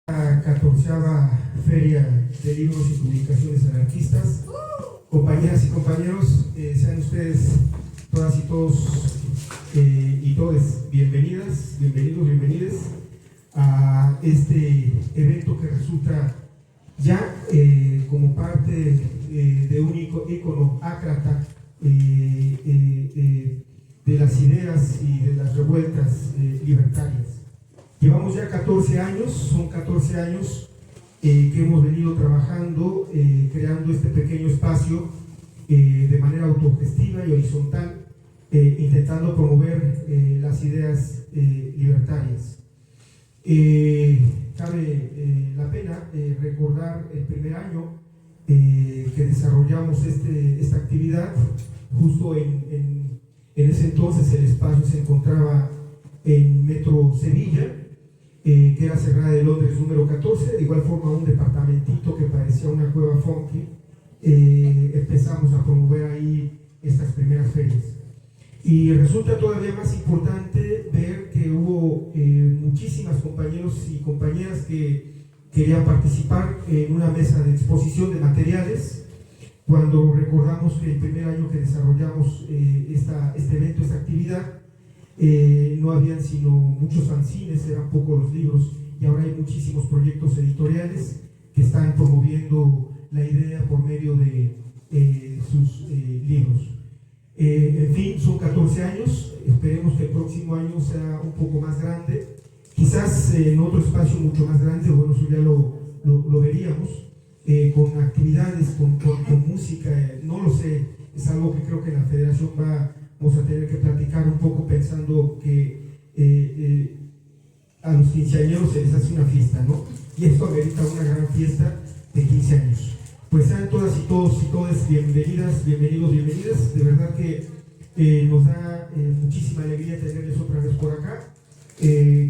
La 14ª Feria de Libros y Publicaciones Anarquistas. Compañeras y compañeros, sean ustedes todas y todos y todes bienvenidas, bienvenidos, bienvenides a este evento que resulta ya como parte de un ícono ácrata de las ideas y de las revueltas libertarias. Llevamos ya 14 años, son 14 años que hemos venido trabajando, creando este pequeño espacio de manera autogestiva y horizontal, intentando promover las ideas libertarias. Cabe la pena recordar el primer año que desarrollamos esta actividad. Justo en ese entonces el espacio se encontraba en Metro Sevilla, que era Cerrada de Londres número 14, de igual forma un departamentito que parecía una cueva funky. Empezamos a promover ahí estas primeras ferias. Y resulta todavía más importante ver que hubo muchísimas compañeros y compañeras que querían participar en una mesa de exposición de materiales. Cuando recordamos que el primer año que desarrollamos este evento, esta actividad, no habían sino muchos fanzines, eran pocos los libros, y ahora hay muchísimos proyectos editoriales que están promoviendo la idea por medio de sus libros. En fin, son 14 años, esperemos que el próximo año sea un poco más grande, quizás en otro espacio mucho más grande, bueno, eso ya lo veríamos, con actividades, con música, no lo sé, es algo que creo que la federación vamos a tener que platicar un poco, pensando que a los quinceañeros se les hace una fiesta, ¿no? Y esto amerita una gran fiesta de 15 años. Pues sean todas y todos y todas bienvenidas, bienvenidos, bienvenidas. De verdad que nos da muchísima alegría tenerles otra vez por acá.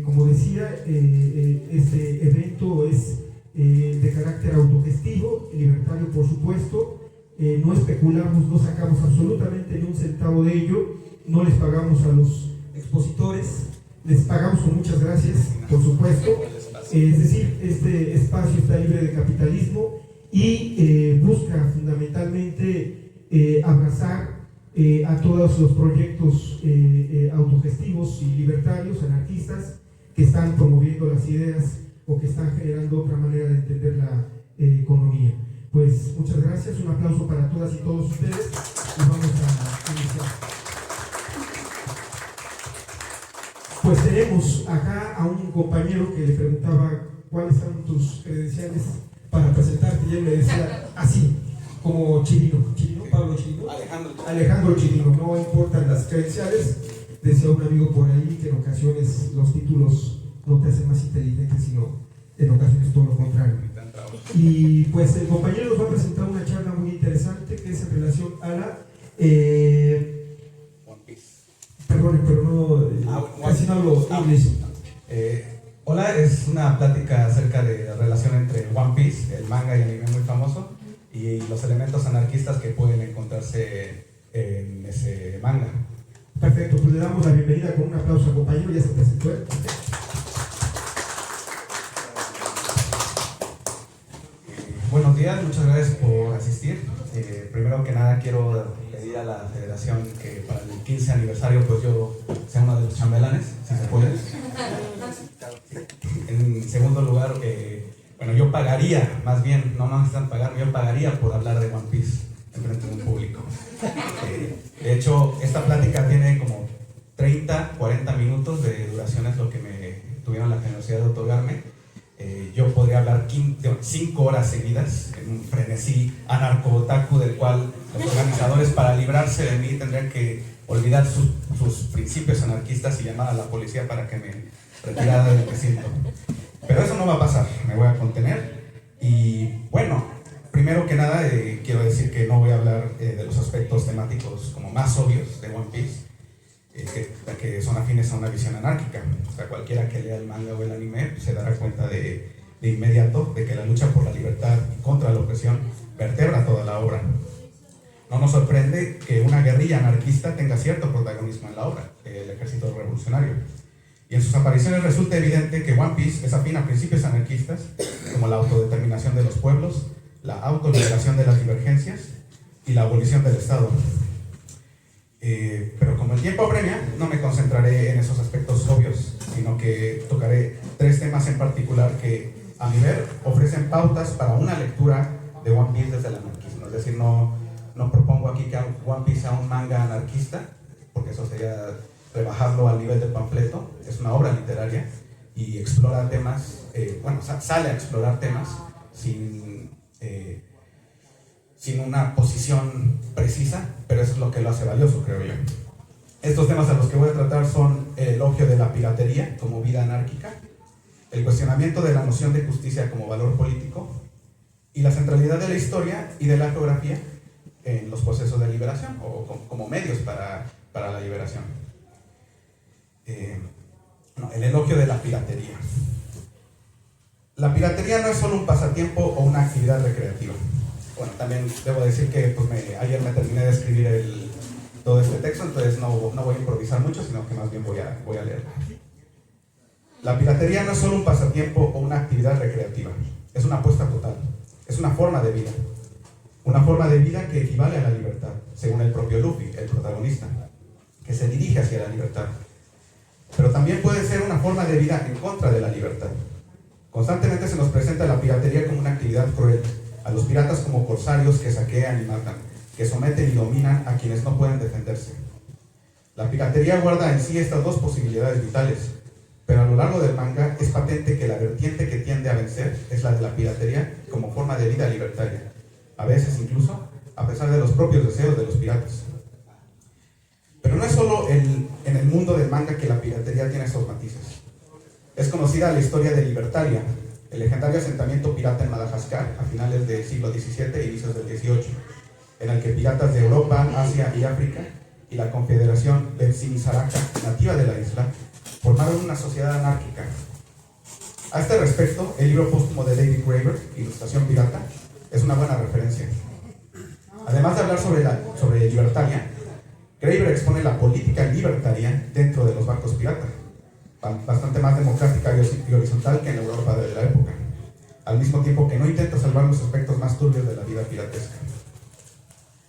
Como decía, este evento es de carácter autogestivo, libertario por supuesto. No especulamos, no sacamos absolutamente ni un centavo de ello, no les pagamos a los expositores, les pagamos con muchas gracias, por supuesto. Es decir, este espacio está libre de capitalismo y busca fundamentalmente abrazar a todos los proyectos autogestivos y libertarios, anarquistas, que están promoviendo las ideas o que están generando otra manera de entender la economía. Pues muchas gracias, un aplauso para todas y todos ustedes y vamos a iniciar. Pues tenemos acá a un compañero que le preguntaba cuáles eran tus credenciales para presentarte, y él me decía así, como Chirino, Pablo Chirino, Alejandro Chirino, no importan las credenciales, decía un amigo por ahí que en ocasiones los títulos no te hacen más inteligente, sino en ocasiones todo lo contrario. Y pues el compañero nos va a presentar una charla muy interesante que es en relación a la One Piece. Perdón, pero no, casi no hablo inglés. Hola, es una plática acerca de la relación entre One Piece, el manga y anime muy famoso, y los elementos anarquistas que pueden encontrarse en ese manga. Perfecto, pues le damos la bienvenida con un aplauso al compañero, ya se presentó él. Buenos días, muchas gracias por asistir. Primero que nada quiero pedir a la federación que para el 15 aniversario pues yo sea uno de los chambelanes, si se puede. En segundo lugar, bueno, yo pagaría, más bien, no necesitan pagarme, yo pagaría por hablar de One Piece en frente de un público. De hecho, esta plática tiene como 30, 40 minutos de duración, es lo que me tuvieron la generosidad de otorgarme. Yo podría hablar 5 horas seguidas en un frenesí anarco-otaku del cual los organizadores, para librarse de mí, tendrían que olvidar sus principios anarquistas y llamar a la policía para que me retirara del recinto. Pero eso no va a pasar, me voy a contener. Y bueno, primero que nada quiero decir que no voy a hablar de los aspectos temáticos como más obvios de One Piece, que son afines a una visión anárquica. O sea, cualquiera que lea el manga o el anime se dará cuenta de inmediato de que la lucha por la libertad y contra la opresión vertebra toda la obra. No nos sorprende que una guerrilla anarquista tenga cierto protagonismo en la obra, el ejército revolucionario. Y en sus apariciones resulta evidente que One Piece es afín a principios anarquistas, como la autodeterminación de los pueblos, la autoliberación de las divergencias y la abolición del Estado. Pero como el tiempo apremia, no me concentraré en esos aspectos obvios, sino que tocaré 3 temas en particular que, a mi ver, ofrecen pautas para una lectura de One Piece desde el anarquismo. Es decir, no propongo aquí que One Piece sea un manga anarquista, porque eso sería rebajarlo al nivel del panfleto. Es una obra literaria y explora temas, sale a explorar temas sin una posición precisa, pero eso es lo que lo hace valioso, creo yo. Estos temas a los que voy a tratar son el elogio de la piratería como vida anárquica, el cuestionamiento de la noción de justicia como valor político y la centralidad de la historia y de la geografía en los procesos de liberación o como medios para la liberación. El elogio de la piratería. La piratería no es solo un pasatiempo o una actividad recreativa. Bueno, también debo decir que ayer me terminé de escribir todo este texto, entonces no voy a improvisar mucho, sino que más bien voy a leerlo. La piratería no es solo un pasatiempo o una actividad recreativa, es una apuesta total, es una forma de vida. Una forma de vida que equivale a la libertad, según el propio Luffy, el protagonista, que se dirige hacia la libertad. Pero también puede ser una forma de vida en contra de la libertad. Constantemente se nos presenta la piratería como una actividad cruel, a los piratas como corsarios que saquean y matan, que someten y dominan a quienes no pueden defenderse. La piratería guarda en sí estas 2 posibilidades vitales, pero a lo largo del manga es patente que la vertiente que tiende a vencer es la de la piratería como forma de vida libertaria, a veces incluso a pesar de los propios deseos de los piratas. Pero no es solo en el mundo del manga que la piratería tiene estos matices. Es conocida la historia de Libertalia, el legendario asentamiento pirata en Madagascar a finales del siglo XVII e inicios del XVIII, en el que piratas de Europa, Asia y África y la Confederación Betsimisaraka, nativa de la isla, formaron una sociedad anárquica. A este respecto, el libro póstumo de David Graeber, Ilustración Pirata, es una buena referencia. Además de hablar sobre Libertalia, Graeber expone la política libertaria dentro de los barcos pirata, bastante más democrática y horizontal que en la Europa de la época, al mismo tiempo que no intenta salvar los aspectos más turbios de la vida piratesca.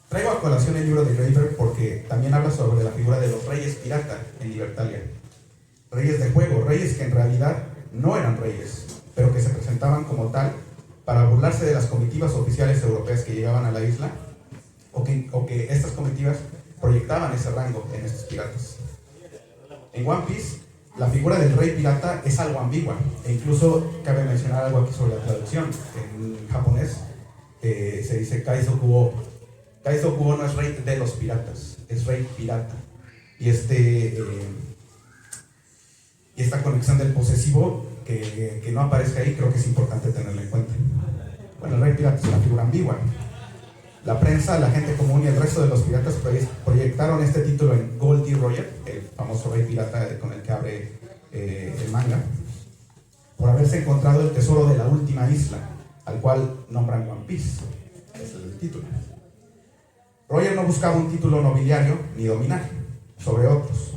Traigo a colación el libro de Graeber porque también habla sobre la figura de los reyes pirata en Libertalia. Reyes de juego, reyes que en realidad no eran reyes, pero que se presentaban como tal para burlarse de las comitivas oficiales europeas que llegaban a la isla, o que estas comitivas proyectaban ese rango en estos piratas. En One Piece, la figura del rey pirata es algo ambigua, e incluso cabe mencionar algo aquí sobre la traducción. En japonés se dice Kaizo Kuo. Kaizo Kuo no es rey de los piratas, es rey pirata. Y esta conexión del posesivo que no aparezca ahí, creo que es importante tenerla en cuenta. Bueno, el rey pirata es una figura ambigua. La prensa, la gente común y el resto de los piratas proyectaron este título en Goldie Roger, el famoso rey pirata con el que abre el manga, por haberse encontrado el tesoro de la última isla, al cual nombran One Piece. Ese es el título. Roger no buscaba un título nobiliario ni dominar sobre otros.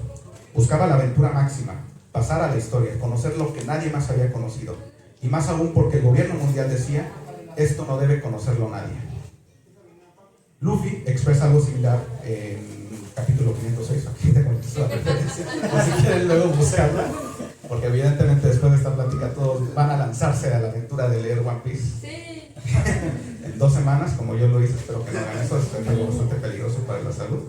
Buscaba la aventura máxima, pasar a la historia, conocer lo que nadie más había conocido. Y más aún porque el gobierno mundial decía, esto no debe conocerlo nadie. Luffy expresa algo similar en capítulo 506, aquí te contesto la referencia, o si quieren luego buscarla, porque evidentemente después de esta plática todos van a lanzarse a la aventura de leer One Piece. Sí. En 2 semanas, como yo lo hice, espero que no hagan eso, es algo bastante peligroso para la salud.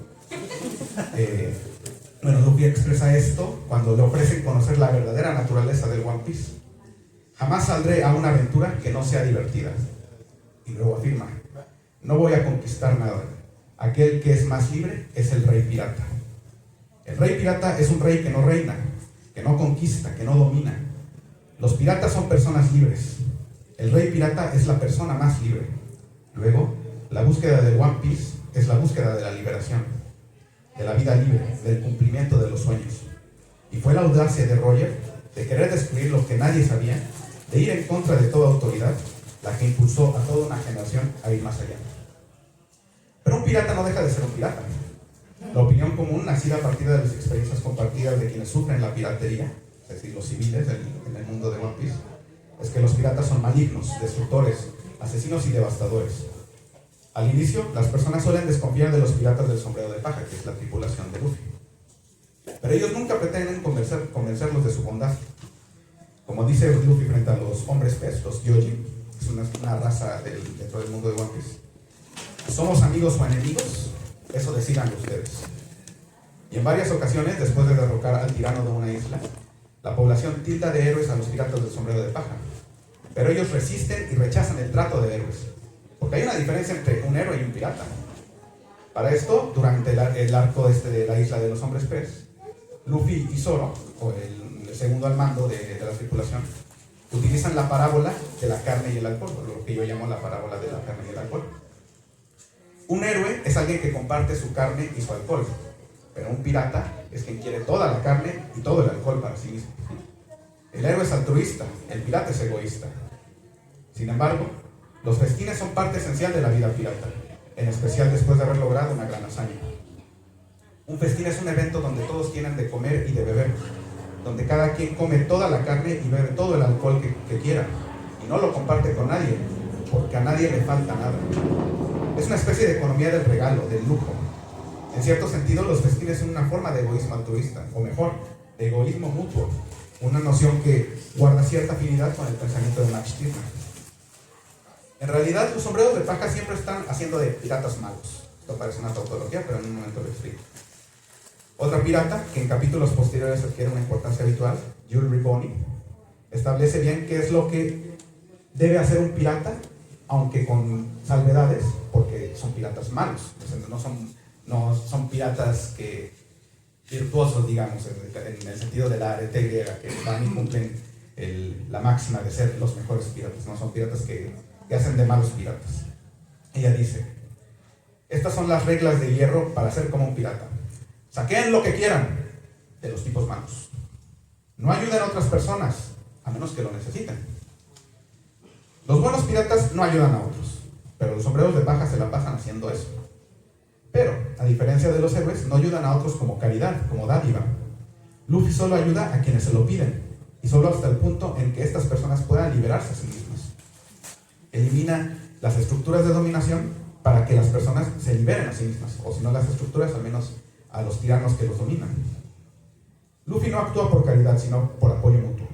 Luffy expresa esto cuando le ofrecen conocer la verdadera naturaleza del One Piece. Jamás saldré a una aventura que no sea divertida. Y luego afirma, no voy a conquistar nada. Aquel que es más libre es el rey pirata. El rey pirata es un rey que no reina, que no conquista, que no domina. Los piratas son personas libres. El rey pirata es la persona más libre. Luego, la búsqueda del One Piece es la búsqueda de la liberación, de la vida libre, del cumplimiento de los sueños. Y fue la audacia de Roger de querer descubrir lo que nadie sabía, de ir en contra de toda autoridad, la que impulsó a toda una generación a ir más allá. Pero un pirata no deja de ser un pirata. La opinión común, nacida a partir de las experiencias compartidas de quienes sufren la piratería, es decir, los civiles en el mundo de One Piece, es que los piratas son malignos, destructores, asesinos y devastadores. Al inicio, las personas suelen desconfiar de los piratas del sombrero de paja, que es la tripulación de Luffy. Pero ellos nunca pretenden convencerlos de su bondad. Como dice Luffy frente a los hombres pez, los Gyojin, es una raza dentro del mundo de One Piece. ¿Somos amigos o enemigos? Eso decidan ustedes. Y en varias ocasiones, después de derrocar al tirano de una isla, la población tilda de héroes a los piratas del sombrero de paja. Pero ellos resisten y rechazan el trato de héroes. Porque hay una diferencia entre un héroe y un pirata. Para esto, durante el arco de la isla de los hombres pez, Luffy y Zoro, o el segundo al mando de la tripulación, utilizan la parábola de la carne y el alcohol, lo que yo llamo la parábola de la carne y el alcohol. Un héroe es alguien que comparte su carne y su alcohol, pero un pirata es quien quiere toda la carne y todo el alcohol para sí mismo. El héroe es altruista, el pirata es egoísta. Sin embargo, los festines son parte esencial de la vida pirata, en especial después de haber logrado una gran hazaña. Un festín es un evento donde todos tienen de comer y de beber, donde cada quien come toda la carne y bebe todo el alcohol que quiera, y no lo comparte con nadie, porque a nadie le falta nada. Es una especie de economía del regalo, del lujo. En cierto sentido, los festines son una forma de egoísmo altruista, o mejor, de egoísmo mutuo, una noción que guarda cierta afinidad con el pensamiento de Max Stirner. En realidad, los sombreros de paja siempre están haciendo de piratas malos. Esto parece una tautología, pero en un momento lo explico. Otra pirata, que en capítulos posteriores adquiere una importancia habitual, Jules Riboni, establece bien qué es lo que debe hacer un pirata, aunque con salvedades, porque son piratas malos. No son piratas virtuosos, digamos, en el sentido de la arete griega, que van y cumplen la máxima de ser los mejores piratas. No son piratas que hacen de malos piratas. Ella dice: estas son las reglas de hierro para ser como un pirata. Saqueen lo que quieran de los tipos malos. No ayuden a otras personas, a menos que lo necesiten. Los buenos piratas no ayudan a otros, pero los sombreros de paja se la pasan haciendo eso. Pero, a diferencia de los héroes, no ayudan a otros como caridad, como dádiva. Luffy solo ayuda a quienes se lo piden, y solo hasta el punto en que estas personas puedan liberarse a sí mismas. Elimina las estructuras de dominación para que las personas se liberen a sí mismas, o si no las estructuras, al menos a los tiranos que los dominan. Luffy no actúa por caridad, sino por apoyo mutuo.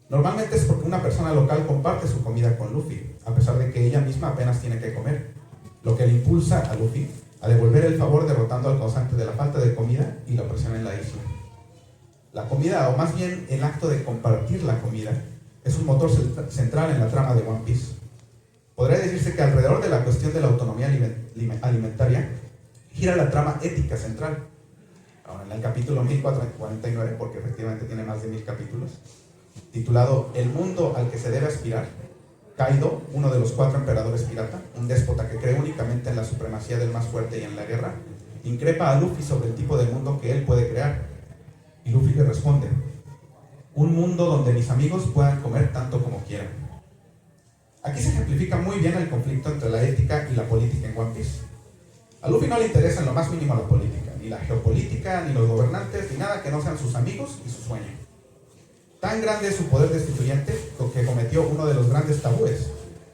Normalmente es porque una persona local comparte su comida con Luffy, a pesar de que ella misma apenas tiene que comer, lo que le impulsa a Luffy a devolver el favor derrotando al causante de la falta de comida y la opresión en la isla. La comida, o más bien el acto de compartir la comida, es un motor central en la trama de One Piece. Podría decirse que alrededor de la cuestión de la autonomía alimentaria gira la trama ética central. Ahora, en el capítulo 1449, porque efectivamente tiene más de 1000 capítulos, titulado El mundo al que se debe aspirar, Kaido, uno de los 4 emperadores pirata, un déspota que cree únicamente en la supremacía del más fuerte y en la guerra, increpa a Luffy sobre el tipo de mundo que él puede crear. Y Luffy le responde: un mundo donde mis amigos puedan comer tanto como quieran. Aquí se ejemplifica muy bien el conflicto entre la ética y la política en One Piece. A Luffy no le interesa en lo más mínimo la política, ni la geopolítica, ni los gobernantes, ni nada que no sean sus amigos y su sueño. Tan grande es su poder destituyente que cometió uno de los grandes tabúes.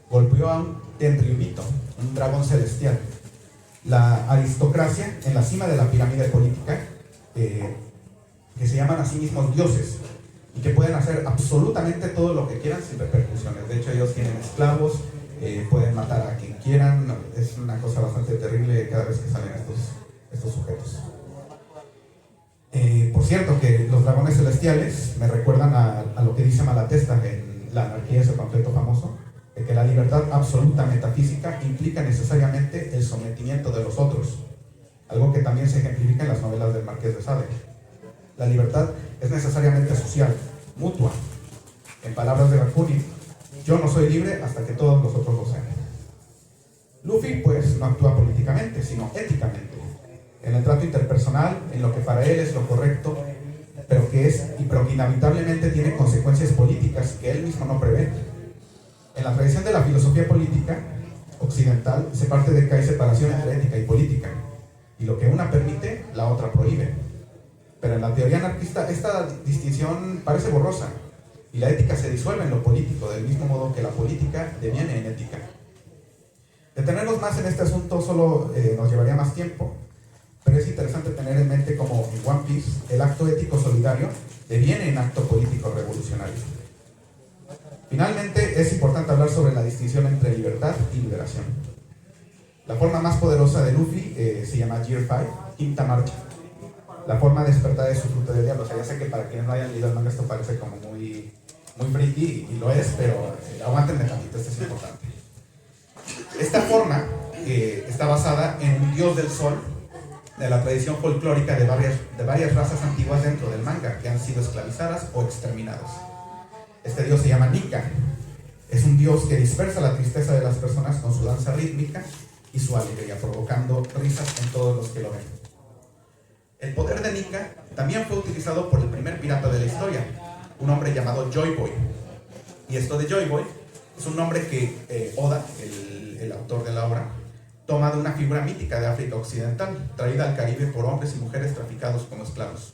Golpeó a un Tenryubito, un dragón celestial. La aristocracia en la cima de la pirámide política, que se llaman a sí mismos dioses, y que pueden hacer absolutamente todo lo que quieran sin repercusiones. De hecho, ellos tienen esclavos, pueden matar a quien quieran. Es una cosa bastante terrible cada vez que salen estos sujetos. Por cierto, que los dragones celestiales me recuerdan a lo que dice Malatesta en La anarquía, ese panfleto famoso, de que la libertad absoluta metafísica implica necesariamente el sometimiento de los otros, algo que también se ejemplifica en las novelas del Marqués de Sade. La libertad es necesariamente social, mutua. En palabras de Bakunin, yo no soy libre hasta que todos los otros lo sean. Luffy, pues, no actúa políticamente, sino éticamente, en el trato interpersonal, en lo que para él es lo correcto, pero que inevitablemente tiene consecuencias políticas que él mismo no prevé. En la tradición de la filosofía política occidental se parte de que hay separación entre ética y política, y lo que una permite, la otra prohíbe. Pero en la teoría anarquista esta distinción parece borrosa y la ética se disuelve en lo político, del mismo modo que la política deviene en ética. Detenernos más en este asunto solo nos llevaría más tiempo, pero es interesante tener en mente cómo en One Piece el acto ético solidario deviene en acto político revolucionario. Finalmente, es importante hablar sobre la distinción entre libertad y liberación. La forma más poderosa de Luffy se llama Gear 5, quinta marcha. La forma despertada de su fruto del diablo. O sea, ya sé que para quienes no hayan leído el manga esto parece como muy friki, y lo es, pero aguántenme tantito, esto es importante. Esta forma está basada en un dios del sol de la tradición folclórica de varias razas antiguas dentro del manga que han sido esclavizadas o exterminadas. Este dios se llama Nika. Es un dios que dispersa la tristeza de las personas con su danza rítmica y su alegría, provocando risas en todos los que lo ven. El poder de Nika también fue utilizado por el primer pirata de la historia, un hombre llamado Joy Boy. Y esto de Joy Boy es un nombre que Oda, el autor de la obra, toma de una figura mítica de África Occidental, traída al Caribe por hombres y mujeres traficados como esclavos.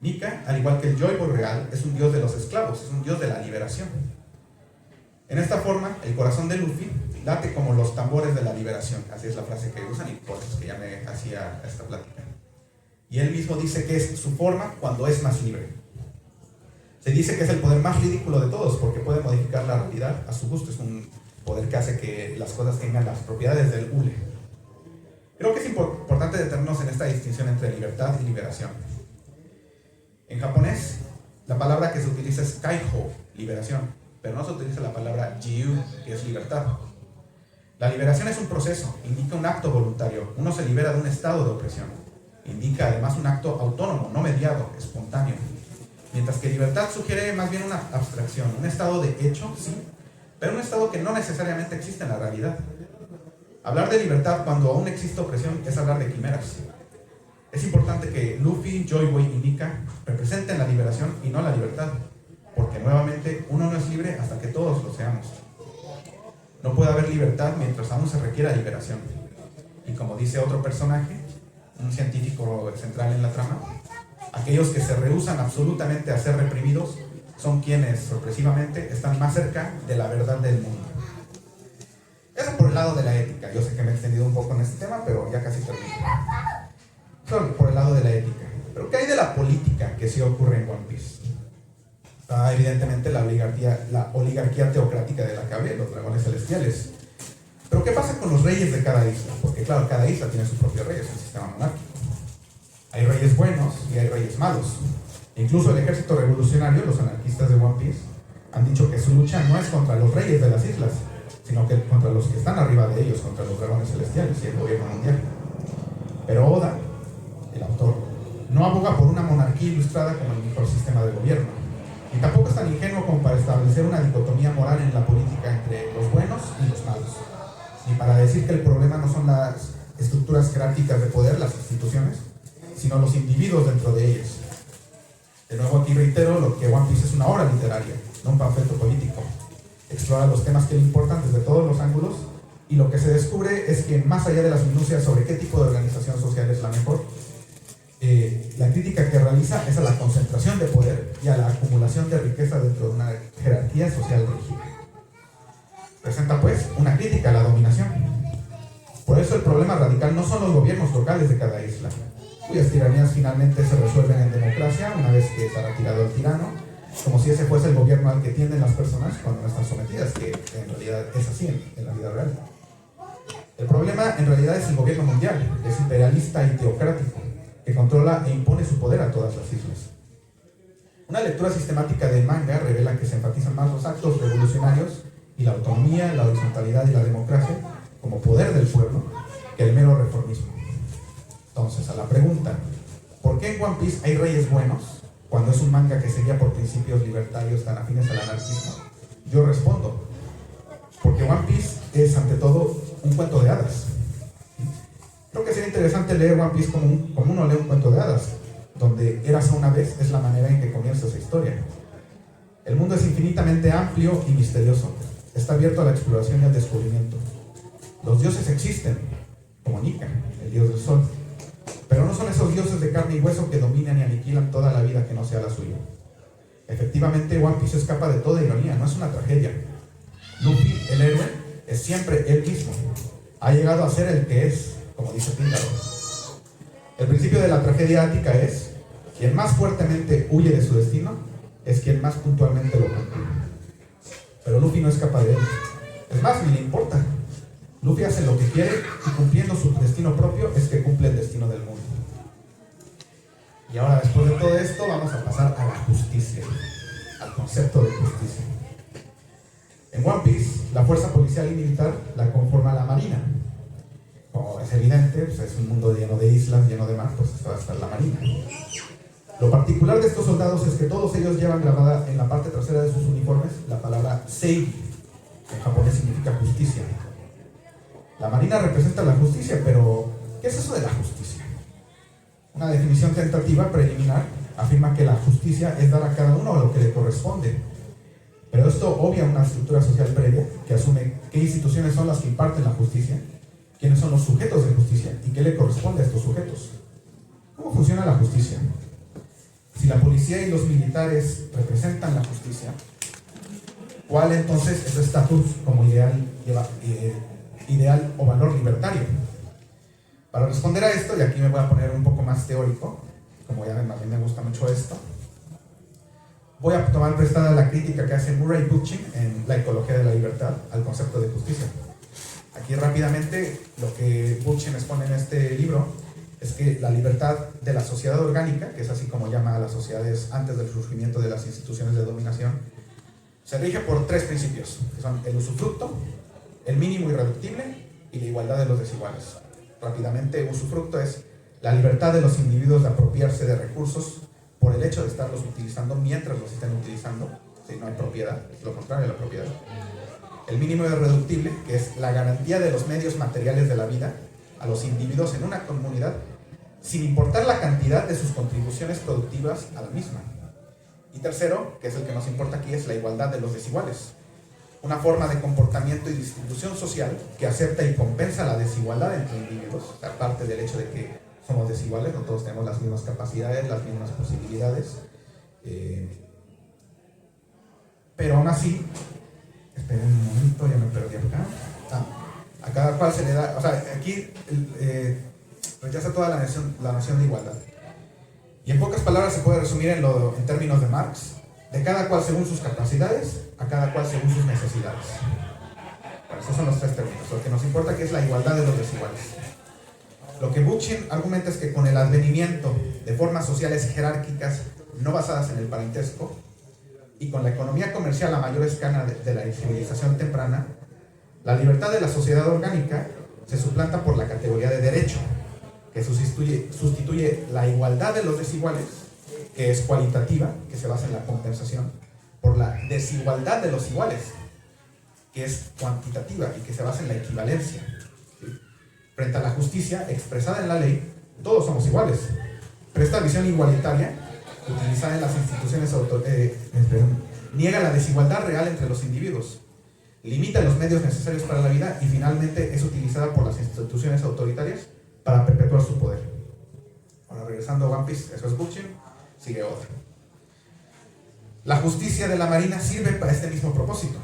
Nika, al igual que el Joy Boy real, es un dios de los esclavos, es un dios de la liberación. En esta forma, el corazón de Luffy late como los tambores de la liberación, así es la frase que usan y por eso es que ya me hacía esta plática. Y él mismo dice que es su forma cuando es más libre. Se dice que es el poder más ridículo de todos porque puede modificar la realidad a su gusto. Es un poder que hace que las cosas tengan las propiedades del hule. Creo que es importante detenernos en esta distinción entre libertad y liberación. En japonés, la palabra que se utiliza es kaiho, liberación, pero no se utiliza la palabra jiu, que es libertad. La liberación es un proceso, indica un acto voluntario. Uno se libera de un estado de opresión. Indica además un acto autónomo, no mediado, espontáneo. Mientras que libertad sugiere más bien una abstracción, un estado de hecho, sí, pero un estado que no necesariamente existe en la realidad. Hablar de libertad cuando aún existe opresión es hablar de quimeras. Es importante que Luffy, Joy Boy y Nika representen la liberación y no la libertad, porque nuevamente uno no es libre hasta que todos lo seamos. No puede haber libertad mientras aún se requiera liberación. Y como dice otro personaje, un científico central en la trama, aquellos que se rehúsan absolutamente a ser reprimidos son quienes, sorpresivamente, están más cerca de la verdad del mundo. Eso por el lado de la ética. Yo sé que me he extendido un poco en este tema, pero ya casi termino. Solo por el lado de la ética. Pero ¿qué hay de la política que sí ocurre en One Piece? Está evidentemente la oligarquía teocrática de la que hablé, los dragones celestiales. Pero ¿qué pasa con los reyes de cada isla? Porque claro, cada isla tiene su propio rey, es un sistema monárquico. Hay reyes buenos y hay reyes malos. Incluso el ejército revolucionario, los anarquistas de One Piece, han dicho que su lucha no es contra los reyes de las islas, sino que contra los que están arriba de ellos, contra los dragones celestiales y el gobierno mundial. Pero Oda, el autor, no aboga por una monarquía ilustrada como el mejor sistema de gobierno, y tampoco es tan ingenuo como para establecer una dicotomía moral en la política entre los buenos y los malos, ni para decir que el problema no son las estructuras jerárquicas de poder, las instituciones, sino los individuos dentro de ellas. De nuevo aquí reitero lo que One Piece es una obra literaria, no un panfleto político. Explora los temas que le importan desde todos los ángulos, y lo que se descubre es que más allá de las minucias sobre qué tipo de organización social es la mejor, la crítica que realiza es a la concentración de poder y a la acumulación de riqueza dentro de una jerarquía social rígida. Presenta pues una crítica a la dominación. Por eso el problema radical no son los gobiernos locales de cada isla, cuyas tiranías finalmente se resuelven en democracia una vez que se ha retirado el tirano, como si ese fuese el gobierno al que tienden las personas cuando no están sometidas, que en realidad es así en la vida real. El problema en realidad es el gobierno mundial, que es imperialista y teocrático, que controla e impone su poder a todas las islas. Una lectura sistemática del manga revela que se enfatizan más los actos revolucionarios y la autonomía, la horizontalidad y la democracia como poder del pueblo que el mero reformismo. Entonces, a la pregunta, ¿por qué en One Piece hay reyes buenos cuando es un manga que seguía por principios libertarios tan afines al anarquismo? Yo respondo, porque One Piece es ante todo un cuento de hadas. Creo que sería interesante leer One Piece como uno lee un cuento de hadas, donde érase una vez es la manera en que comienza esa historia. El mundo es infinitamente amplio y misterioso, está abierto a la exploración y al descubrimiento. Los dioses existen, como Nika, el dios del sol, Pero no son esos dioses de carne y hueso que dominan y aniquilan toda la vida que no sea la suya. Efectivamente, One Piece escapa de toda ironía, no es una tragedia. Luffy, el héroe, es siempre él mismo. Ha llegado a ser el que es, como dice Píndaro. El principio de la tragedia ática es: quien más fuertemente huye de su destino es quien más puntualmente lo cumple. Pero Luffy no escapa de él. Es más, ni le importa. Luffy hace lo que quiere y cumpliendo su destino propio es que cumple el destino del mundo. Y ahora, después de todo esto, vamos a pasar a la justicia, al concepto de justicia. En One Piece, la fuerza policial y militar la conforma la marina. Como es evidente, pues es un mundo lleno de islas, lleno de mar, pues esto va a estar la marina. Lo particular de estos soldados es que todos ellos llevan grabada en la parte trasera de sus uniformes la palabra Seigi, que en japonés significa justicia. La marina representa la justicia, pero ¿qué es eso de la justicia? Una definición tentativa preliminar afirma que la justicia es dar a cada uno lo que le corresponde. Pero esto obvia una estructura social previa que asume qué instituciones son las que imparten la justicia, quiénes son los sujetos de justicia y qué le corresponde a estos sujetos. ¿Cómo funciona la justicia? Si la policía y los militares representan la justicia, ¿cuál entonces es su estatus como ideal o valor libertario? Para responder a esto, y aquí me voy a poner un poco más teórico, como ya a mí me gusta mucho esto, voy a tomar prestada la crítica que hace Murray Bookchin en La ecología de la libertad al concepto de justicia. Aquí rápidamente lo que Bookchin expone en este libro es que la libertad de la sociedad orgánica, que es así como llama a las sociedades antes del surgimiento de las instituciones de dominación, se rige por tres principios, que son el usufructo, el mínimo irreductible y la igualdad de los desiguales. Rápidamente, usufructo es la libertad de los individuos de apropiarse de recursos por el hecho de estarlos utilizando mientras los estén utilizando. Si no hay propiedad, es lo contrario de la propiedad. El mínimo irreductible, que es la garantía de los medios materiales de la vida a los individuos en una comunidad, sin importar la cantidad de sus contribuciones productivas a la misma. Y tercero, que es el que nos importa aquí, es la igualdad de los desiguales. Una forma de comportamiento y distribución social que acepta y compensa la desigualdad entre individuos, aparte del hecho de que somos desiguales, no todos tenemos las mismas capacidades, las mismas posibilidades, pero aún así, esperen un momento, ya me perdí acá. A cada cual se le da, o sea, aquí rechaza toda la noción de igualdad. Y en pocas palabras se puede resumir en términos de Marx: de cada cual según sus capacidades, a cada cual según sus necesidades. Bueno, esos son los tres términos. Lo que nos importa aquí es la igualdad de los desiguales. Lo que Bookchin argumenta es que con el advenimiento de formas sociales jerárquicas no basadas en el parentesco y con la economía comercial a mayor escala de la civilización temprana, la libertad de la sociedad orgánica se suplanta por la categoría de derecho, que sustituye la igualdad de los desiguales, que es cualitativa, que se basa en la compensación, por la desigualdad de los iguales, que es cuantitativa y que se basa en la equivalencia. Frente a la justicia expresada en la ley, todos somos iguales. Pero esta visión igualitaria, utilizada en las instituciones niega la desigualdad real entre los individuos, limita los medios necesarios para la vida y finalmente es utilizada por las instituciones autoritarias para perpetuar su poder. Ahora, regresando a One Piece, eso es Bookchin, sigue otra. La justicia de la marina sirve para este mismo propósito.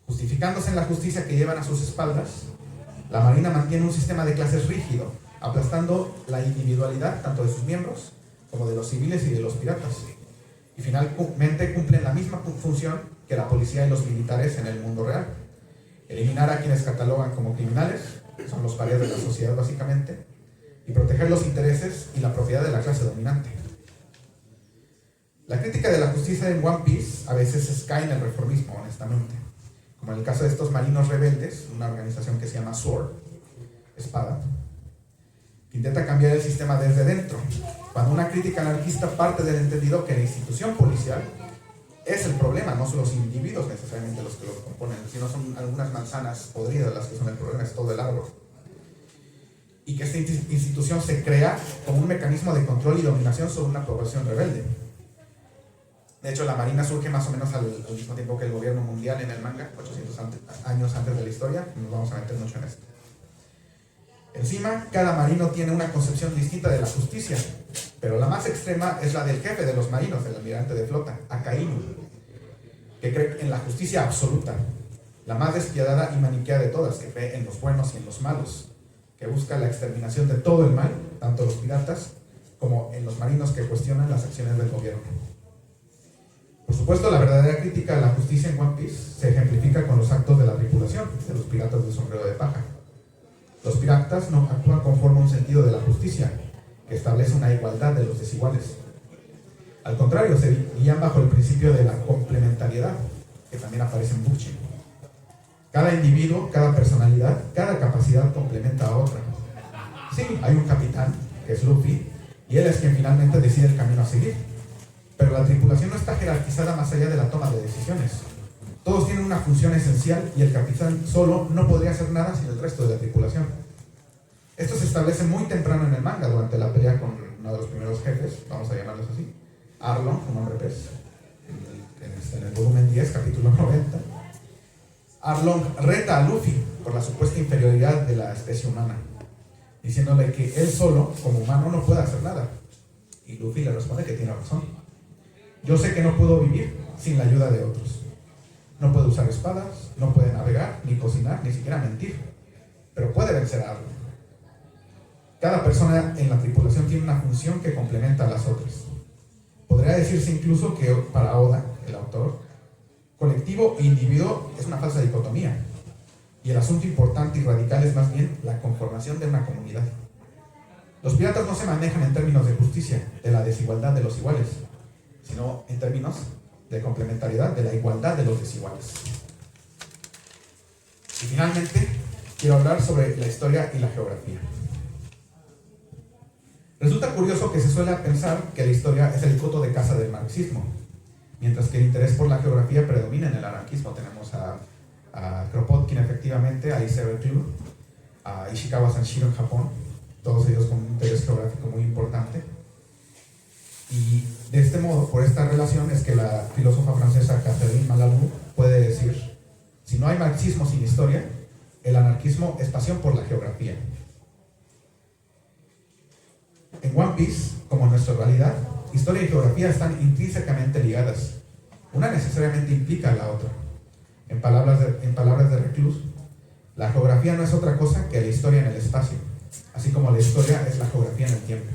Justificándose en la justicia que llevan a sus espaldas, la marina mantiene un sistema de clases rígido, aplastando la individualidad tanto de sus miembros como de los civiles y de los piratas. Y finalmente cumplen la misma función que la policía y los militares en el mundo real: eliminar a quienes catalogan como criminales, que son los parias de la sociedad básicamente, y proteger los intereses y la propiedad de la clase dominante. La crítica de la justicia en One Piece a veces cae en el reformismo, honestamente, como en el caso de estos marinos rebeldes, una organización que se llama SWORD, Espada, que intenta cambiar el sistema desde dentro, cuando una crítica anarquista parte del entendido que la institución policial es el problema, no son los individuos necesariamente los que lo componen, sino son algunas manzanas podridas las que son el problema, es todo el árbol. Y que esta institución se crea como un mecanismo de control y dominación sobre una población rebelde. De hecho, la Marina surge más o menos al mismo tiempo que el gobierno mundial en el manga, 800 años antes de la historia, nos vamos a meter mucho en esto. Encima, cada marino tiene una concepción distinta de la justicia, pero la más extrema es la del jefe de los marinos, el almirante de flota, Akainu, que cree en la justicia absoluta, la más despiadada y maniquea de todas, que cree en los buenos y en los malos, que busca la exterminación de todo el mal, tanto los piratas como en los marinos que cuestionan las acciones del gobierno. Por supuesto, la verdadera crítica a la justicia en One Piece se ejemplifica con los actos de la tripulación, de los piratas del sombrero de paja. Los piratas no actúan conforme a un sentido de la justicia, que establece una igualdad de los desiguales. Al contrario, se guían bajo el principio de la complementariedad, que también aparece en Bukshi. Cada individuo, cada personalidad, cada capacidad complementa a otra. Sí, hay un capitán, que es Luffy, y él es quien finalmente decide el camino a seguir. Pero la tripulación no está jerarquizada más allá de la toma de decisiones. Todos tienen una función esencial y el capitán solo no podría hacer nada sin el resto de la tripulación. Esto se establece muy temprano en el manga, durante la pelea con uno de los primeros jefes, vamos a llamarlos así, Arlong, un hombre pez, en el volumen 10, capítulo 90. Arlong reta a Luffy por la supuesta inferioridad de la especie humana, diciéndole que él solo, como humano, no puede hacer nada. Y Luffy le responde que tiene razón. Yo sé que no puedo vivir sin la ayuda de otros. No puede usar espadas, no puede navegar, ni cocinar, ni siquiera mentir, pero puede vencer a Arlong. Cada persona en la tripulación tiene una función que complementa a las otras. Podría decirse incluso que para Oda, el autor, colectivo e individuo es una falsa dicotomía, y el asunto importante y radical es más bien la conformación de una comunidad. Los piratas no se manejan en términos de justicia, de la desigualdad de los iguales, sino en términos de complementariedad, de la igualdad de los desiguales. Y finalmente, quiero hablar sobre la historia y la geografía. Resulta curioso que se suele pensar que la historia es el coto de caza del marxismo, mientras que el interés por la geografía predomina en el anarquismo. Tenemos a Kropotkin, efectivamente, a Isabel Club, a Ishikawa Sanshiro en Japón, todos ellos con un interés geográfico muy importante. Y de este modo, por esta relación, es que la filósofa francesa Catherine Mallarmé puede decir: si no hay marxismo sin historia, el anarquismo es pasión por la geografía. En One Piece, como en nuestra realidad, historia y geografía están intrínsecamente ligadas. Una necesariamente implica a la otra. En palabras de Reclus, la geografía no es otra cosa que la historia en el espacio, así como la historia es la geografía en el tiempo.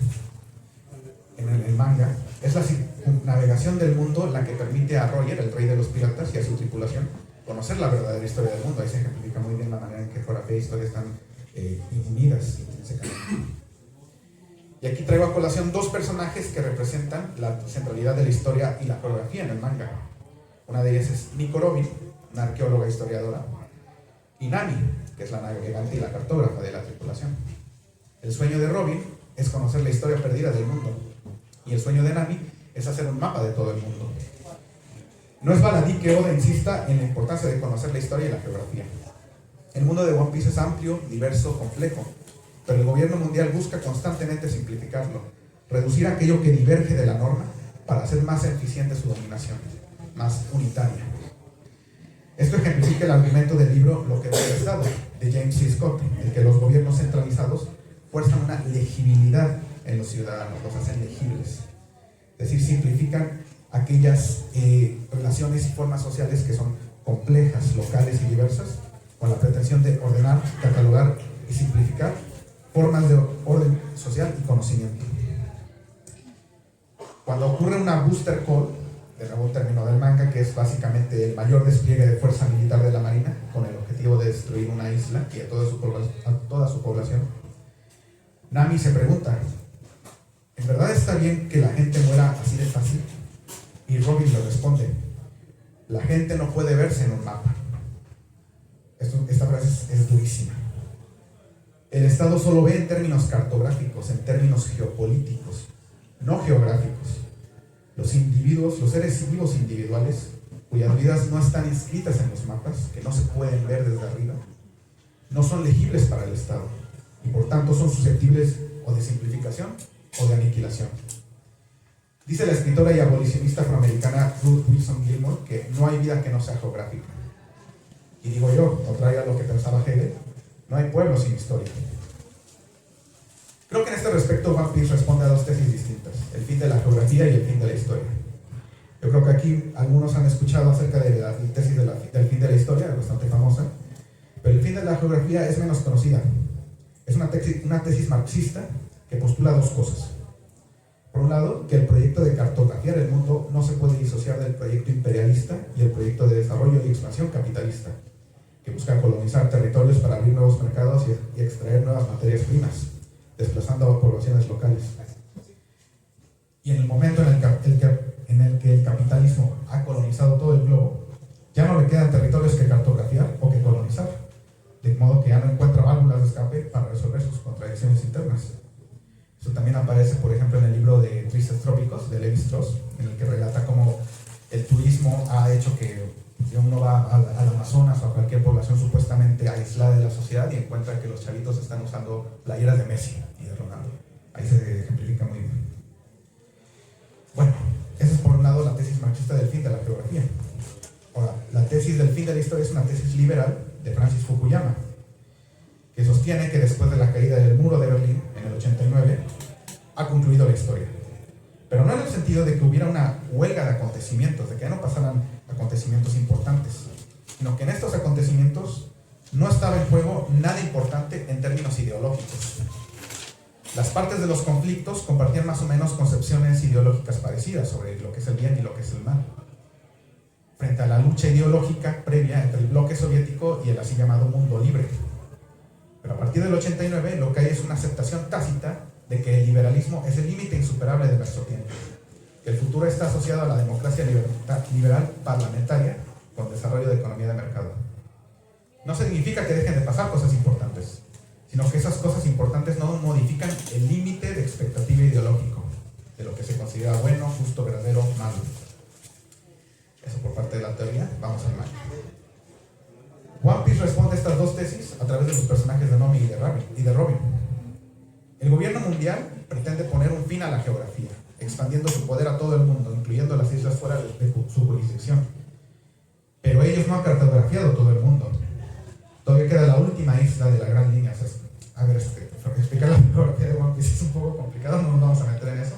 En el manga, es la circunnavegación del mundo la que permite a Roger, el rey de los piratas, y a su tripulación conocer la verdadera historia del mundo. Ahí se ejemplifica muy bien la manera en que geografía e historia están unidas intrínsecamente. Y aquí traigo a colación dos personajes que representan la centralidad de la historia y la geografía en el manga. Una de ellas es Nico Robin, una arqueóloga historiadora, y Nami, que es la navegante y la cartógrafa de la tripulación. El sueño de Robin es conocer la historia perdida del mundo, y el sueño de Nami es hacer un mapa de todo el mundo. No es baladí que Oda insista en la importancia de conocer la historia y la geografía. El mundo de One Piece es amplio, diverso, complejo, pero el gobierno mundial busca constantemente simplificarlo, reducir aquello que diverge de la norma para hacer más eficiente su dominación, más unitaria. Esto ejemplifica el argumento del libro Lo que da el Estado, de James C. Scott, en que los gobiernos centralizados fuerzan una legibilidad en los ciudadanos, los hacen legibles. Es decir, simplifican aquellas relaciones y formas sociales que son complejas, locales y diversas, con la pretensión de ordenar, catalogar y simplificar formas de orden social y conocimiento. Cuando ocurre una booster call, de nuevo término del manga, que es básicamente el mayor despliegue de fuerza militar de la marina, con el objetivo de destruir una isla y a toda su población, Nami se pregunta: ¿en verdad está bien que la gente muera así de fácil? Y Robin le responde: la gente no puede verse en un mapa. Esta frase es durísima. El Estado solo ve en términos cartográficos, en términos geopolíticos, no geográficos. Los individuos, los seres vivos individuales, cuyas vidas no están inscritas en los mapas, que no se pueden ver desde arriba, no son legibles para el Estado, y por tanto son susceptibles o de simplificación o de aniquilación. Dice la escritora y abolicionista afroamericana Ruth Wilson Gilmore que no hay vida que no sea geográfica. Y digo yo, contrario a lo que pensaba Hegel, no hay pueblo sin historia. que en este respecto One Piece responde a dos tesis distintas: el fin de la geografía y el fin de la historia. Yo creo que aquí algunos han escuchado acerca de la tesis del fin de la historia, bastante famosa, pero el fin de la geografía es menos conocida. Es una tesis marxista que postula dos cosas. Por un lado, que el proyecto de cartografiar el mundo no se puede disociar del proyecto imperialista y el proyecto de desarrollo y expansión capitalista, que busca colonizar territorios para abrir nuevos mercados y extraer nuevas materias primas, desplazando a poblaciones locales. Y en el momento en el que el capitalismo ha colonizado todo el globo, ya no le quedan territorios que cartografiar o que colonizar, de modo que ya no encuentra válvulas de escape para resolver sus contradicciones internas. Eso también aparece, por ejemplo, en el libro de Tristes Trópicos, de Levi Strauss, en el que relata cómo el turismo ha hecho que uno va al Amazonas o a cualquier población supuestamente aislada de la sociedad y encuentra que los chavitos están usando playeras de Messi y de Ronaldo. Ahí se ejemplifica muy bien. Bueno, esa es por un lado la tesis marxista del fin de la geografía. Ahora, la tesis del fin de la historia es una tesis liberal de Francis Fukuyama, que sostiene que después de la caída del muro de Berlín en el 89, ha concluido la historia. Pero no en el sentido de que hubiera una huelga de acontecimientos, de que ya no pasaran acontecimientos importantes, sino que en estos acontecimientos no estaba en juego nada importante en términos ideológicos. Las partes de los conflictos compartían más o menos concepciones ideológicas parecidas sobre lo que es el bien y lo que es el mal. Frente a la lucha ideológica previa entre el bloque soviético y el así llamado mundo libre. Pero a partir del 89 lo que hay es una aceptación tácita de que el liberalismo es el límite insuperable de nuestro tiempo, que el futuro está asociado a la democracia liberal parlamentaria con desarrollo de economía de mercado. No significa que dejen de pasar cosas importantes, sino que esas cosas importantes no modifican el límite de expectativa ideológico, de lo que se considera bueno, justo, verdadero, malo. Eso por parte de la teoría. Vamos al mal. One Piece responde a estas dos tesis a través de los personajes de Nomi y de Robin. El gobierno mundial pretende poner un fin a la geografía, expandiendo su poder a todo el mundo, incluyendo las islas fuera de su jurisdicción. Pero ellos no han cartografiado todo el mundo. Todavía queda la última isla de la Gran Línea. O sea, a ver, explicar la geografía de One Piece es un poco complicado, no nos vamos a meter en eso.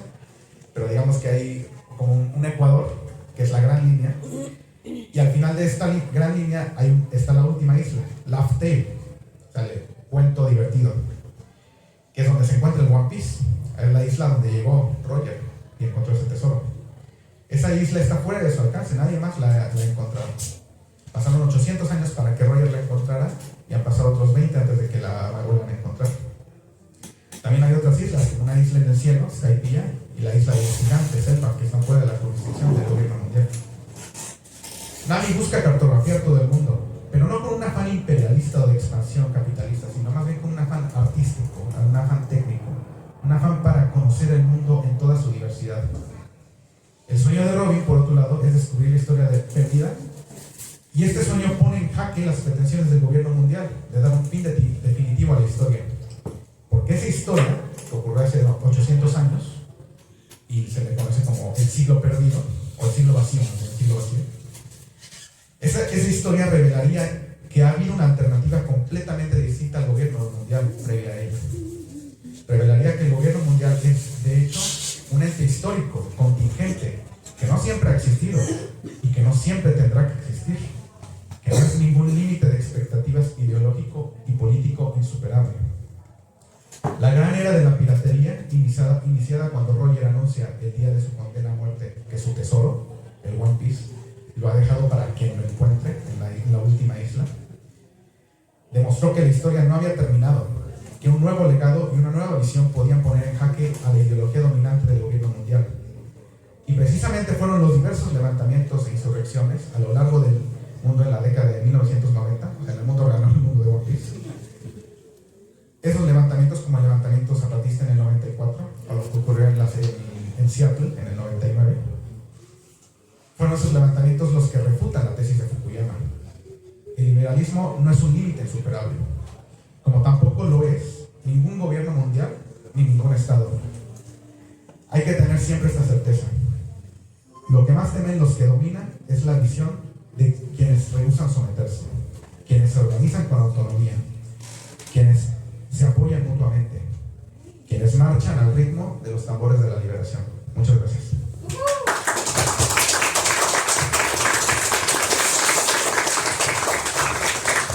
Pero digamos que hay como un ecuador, que es la Gran Línea, y al final de esta gran línea está la última isla, Laugh Tale, o sea, el cuento divertido, que es donde se encuentra el One Piece. Es la isla donde llegó Roger y encontró ese tesoro. Esa isla está fuera de su alcance, nadie más la ha encontrado. Pasaron 800 años para que Roger la encontrara y han pasado otros 20 antes de que la vuelvan a encontrar. También hay otras islas, una isla en el cielo, Skypiea, y la isla de los gigantes, Elba, que están fuera de la jurisdicción del gobierno mundial. Nami busca cartografiar todo el mundo, pero no con un afán imperialista o de expansión capitalista, sino más bien con un afán artístico, un afán técnico, un afán para conocer el mundo en toda su diversidad. El sueño de Robin, por otro lado, es descubrir la historia perdida, y este sueño pone en jaque las pretensiones del gobierno mundial de dar un fin definitivo a la historia. Porque esa historia, que ocurrió hace 800 años, y se le conoce como el siglo perdido, o el siglo vacío, esa historia revelaría que ha habido una alternativa completamente distinta al gobierno mundial previa a ella. Revelaría que el gobierno mundial es, de hecho, un ente histórico, contingente, que no siempre ha existido y que no siempre tendrá que existir, que no es ningún límite de expectativas ideológico y político insuperable. La gran era de la piratería, iniciada cuando Roger anuncia el día de su condena a muerte que su tesoro, el One Piece, lo ha dejado para quien lo encuentre en la última isla, demostró que la historia no había terminado, que un nuevo legado y una nueva visión podían poner en jaque a la ideología dominante del gobierno mundial. Y precisamente fueron los diversos levantamientos e insurrecciones a lo largo del mundo en la década de 1990, o sea, en el mundo real, no en el mundo de One Piece. Esos levantamientos, como el levantamiento zapatista en el 94, o los que ocurrieron en Seattle en el 99, fueron esos levantamientos los que refutan la tesis de Fukuyama. El liberalismo no es un límite insuperable, como tampoco lo es ningún gobierno mundial ni ningún estado. Hay que tener siempre esta certeza. Lo que más temen los que dominan es la visión de quienes rehúsan someterse, quienes se organizan con autonomía, quienes se apoyan mutuamente, quienes más marchan al ritmo de los tambores de la liberación. Muchas gracias.